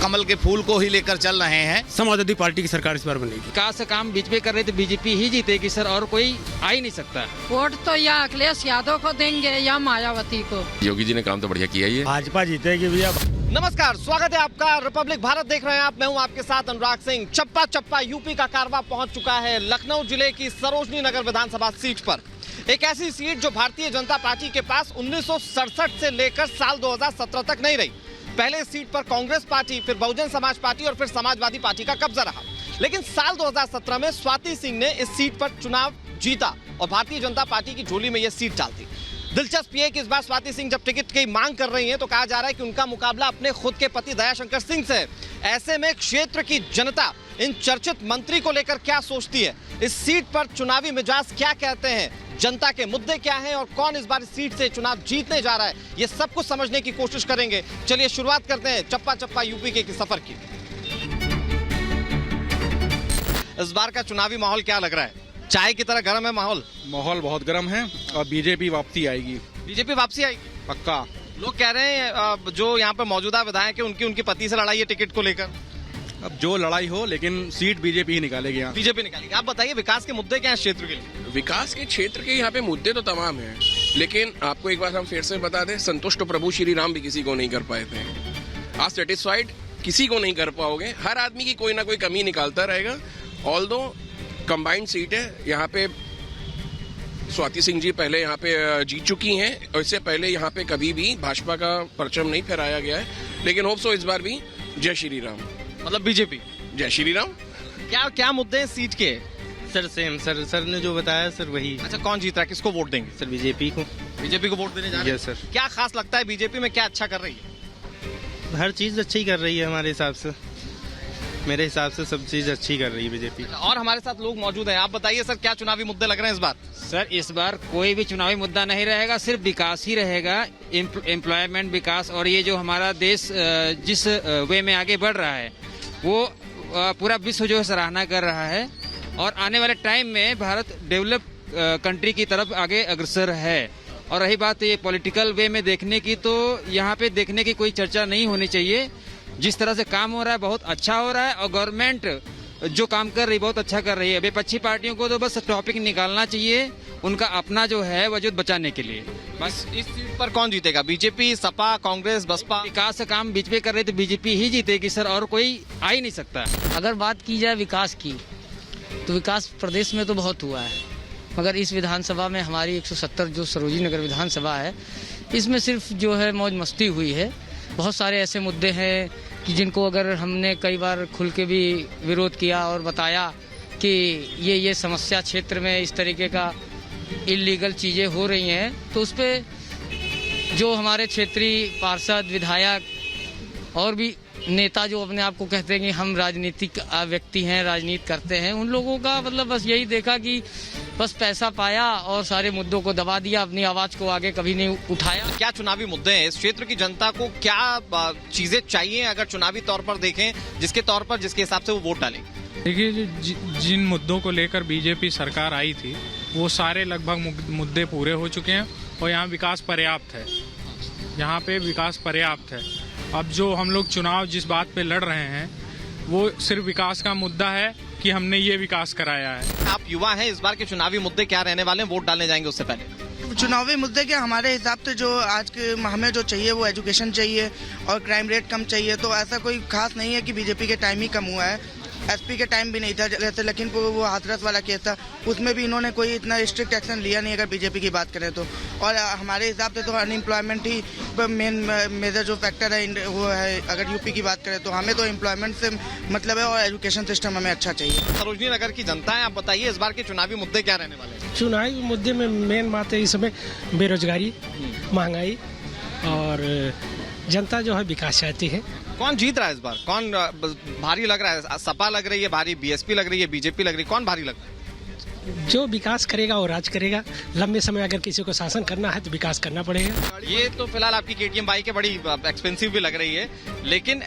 कमल के फूल को ही लेकर चल रहे हैं। समाजवादी पार्टी की सरकार इस बार बनेगी। विकास का काम बीजेपी कर रही तो बीजेपी ही जीतेगी सर, और कोई आ ही नहीं सकता। वोट तो या अखिलेश यादव को देंगे या मायावती को। योगी जी ने काम तो बढ़िया किया ही है। भाजपा जीतेगी भैया। नमस्कार, स्वागत है आपका रिपब्लिक भारत देख रहे हैं आप। मैं हूं आपके साथ अनुराग सिंह। चप्पा चप्पा यूपी का कारवा पहुंच चुका है लखनऊ जिले की सरोजनी नगर विधानसभा सीट पर। एक ऐसी सीट जो भारतीय जनता पार्टी के पास 1967 से लेकर साल 2017 तक नहीं रही। पहले इस सीट पर कांग्रेस पार्टी, फिर बहुजन समाज पार्टी और फिर समाजवादी पार्टी का कब्जा रहा। लेकिन साल 2017 में स्वाति सिंह ने इस सीट पर चुनाव जीता और भारतीय जनता पार्टी की झोली में यह सीट डालती। दिलचस्प ये है कि इस बार स्वाति सिंह जब टिकट की मांग कर रही हैं तो कहा जा रहा है कि उनका मुकाबला अपने खुद के पति दयाशंकर सिंह से है। ऐसे में क्षेत्र की जनता इन चर्चित मंत्री को लेकर क्या सोचती है, इस सीट पर चुनावी मिजाज क्या कहते हैं, जनता के मुद्दे क्या हैं और कौन इस बार इस सीट से चुनाव जीतने जा रहा है, ये सब कुछ समझने की कोशिश करेंगे। चलिए शुरुआत करते हैं चप्पा चप्पा यूपी के सफर की। इस बार का चुनावी माहौल क्या लग रहा है? चाय की तरह गर्म है माहौल? माहौल बहुत गर्म है और बीजेपी वापसी आएगी। बीजेपी वापसी आएगी पक्का। लोग कह रहे हैं जो यहाँ पे मौजूदा विधायक है उनकी पति से लड़ाई है टिकट को लेकर। अब जो लड़ाई हो लेकिन सीट बीजेपी ही निकालेगी यहाँ। बीजेपी निकालेगी। आप बताइए विकास के मुद्दे क्या है क्षेत्र के लिए? विकास के क्षेत्र के यहाँ पे मुद्दे तो तमाम हैं, लेकिन आपको एक बात हम फिर से बता दें, संतुष्ट प्रभु श्री राम भी किसी को नहीं कर पाए थे। आज सेटिस्फाइड किसी को नहीं कर पाओगे। हर आदमी की कोई ना कोई कमी निकालता रहेगा। ऑल्दो कंबाइंड सीट है, यहाँ पे स्वाति सिंह जी पहले यहाँ पे जीत चुकी हैं और इससे पहले यहाँ पे कभी भी भाजपा का परचम नहीं फहराया गया है। लेकिन होप सो इस बार भी जय श्री राम, मतलब बीजेपी। जय श्री राम। क्या क्या मुद्दे हैं सीट के? सर सेम सर ने जो बताया सर वही। अच्छा, कौन जीत रहा है, किसको वोट देंगे? सर बीजेपी को। बीजेपी को वोट देने जा रहे हैं? Yes sir. क्या खास लगता है बीजेपी में, क्या अच्छा कर रही है? हर चीज अच्छी कर रही है हमारे हिसाब से। मेरे हिसाब से सब चीज अच्छी कर रही है बीजेपी। और हमारे साथ लोग मौजूद हैं। आप बताइए सर, क्या चुनावी मुद्दे लग रहे हैं इस बार? सर इस बार कोई भी चुनावी मुद्दा नहीं रहेगा, सिर्फ विकास ही रहेगा। एम्प्लॉयमेंट, विकास, और ये जो हमारा देश जिस वे में आगे बढ़ रहा है वो पूरा विश्व जो है सराहना कर रहा है और आने वाले टाइम में भारत डेवलप कंट्री की तरफ आगे अग्रसर है। और रही बात ये पॉलिटिकल वे में देखने की, तो यहाँ पे देखने की कोई चर्चा नहीं होनी चाहिए। जिस तरह से काम हो रहा है बहुत अच्छा हो रहा है और गवर्नमेंट जो काम कर रही है बहुत अच्छा कर रही है। विपक्षी पार्टियों को तो बस टॉपिक निकालना चाहिए उनका अपना जो है वजूद बचाने के लिए। बस इस सीट पर कौन जीतेगा? बीजेपी, सपा, कांग्रेस, बसपा? विकास का काम बीजेपी कर रही तो बीजेपी ही जीतेगी सर, और कोई आ ही नहीं सकता। अगर बात की जाए विकास की तो विकास प्रदेश में तो बहुत हुआ है, मगर इस विधानसभा में हमारी 170 जो सरोजनी नगर विधानसभा है इसमें सिर्फ जो है मौज मस्ती हुई है। बहुत सारे ऐसे मुद्दे हैं कि जिनको अगर हमने कई बार खुल के भी विरोध किया और बताया कि ये समस्या क्षेत्र में इस तरीके का इलीगल चीज़ें हो रही हैं, तो उस पर जो हमारे क्षेत्रीय पार्षद, विधायक और भी नेता जो अपने आप को कहते हैं कि हम राजनीतिक व्यक्ति हैं, राजनीति करते हैं, उन लोगों का मतलब बस यही देखा कि बस पैसा पाया और सारे मुद्दों को दबा दिया, अपनी आवाज को आगे कभी नहीं उठाया। क्या चुनावी मुद्दे हैं इस क्षेत्र की जनता को? क्या चीजें चाहिए अगर चुनावी तौर पर देखें, जिसके तौर पर जिसके हिसाब से वो वोट डालेंगे? देखिए, जिन मुद्दों को लेकर बीजेपी सरकार आई थी वो सारे लगभग मुद्दे पूरे हो चुके हैं और यहाँ विकास पर्याप्त है। यहाँ पे विकास पर्याप्त है। अब जो हम लोग चुनाव जिस बात पे लड़ रहे हैं वो सिर्फ विकास का मुद्दा है कि हमने ये विकास कराया है। आप युवा हैं, इस बार के चुनावी मुद्दे क्या रहने वाले हैं? वोट डालने जाएंगे उससे पहले चुनावी मुद्दे के हमारे हिसाब से जो आज के हमें जो चाहिए वो एजुकेशन चाहिए और क्राइम रेट कम चाहिए। तो ऐसा कोई खास नहीं है कि बीजेपी के टाइम ही कम हुआ है, एसपी के टाइम भी नहीं था। जैसे लखीमपुर वो हाथरस वाला केस था, उसमें भी इन्होंने कोई इतना स्ट्रिक्ट एक्शन लिया नहीं अगर बीजेपी की बात करें तो। और हमारे हिसाब से तो अनएम्प्लॉयमेंट ही मेजर जो फैक्टर है वो है। अगर यूपी की बात करें तो हमें तो एम्प्लॉयमेंट से मतलब है और एजुकेशन सिस्टम हमें अच्छा चाहिए। सरोजनी नगर की जनता है, आप बताइए इस बार के चुनावी मुद्दे क्या रहने वाले हैं? चुनावी मुद्दे में मेन बात है इस समय बेरोजगारी, महंगाई और जनता जो है विकास चाहती है। कौन जीत रहा है इस बार? कौन भारी लग रहा है? सपा लग रही है भारी, बीएसपी लग रही है, बीजेपी लग रही है, कौन भारी लग रहा है? जो विकास करेगा वो राज करेगा। लंबे समय अगर किसी को शासन करना है तो विकास करना पड़ेगा। ये तो फिलहाल आपकी KTM बाइक है, बड़ी एक्सपेंसिव भी लग रही है, लेकिन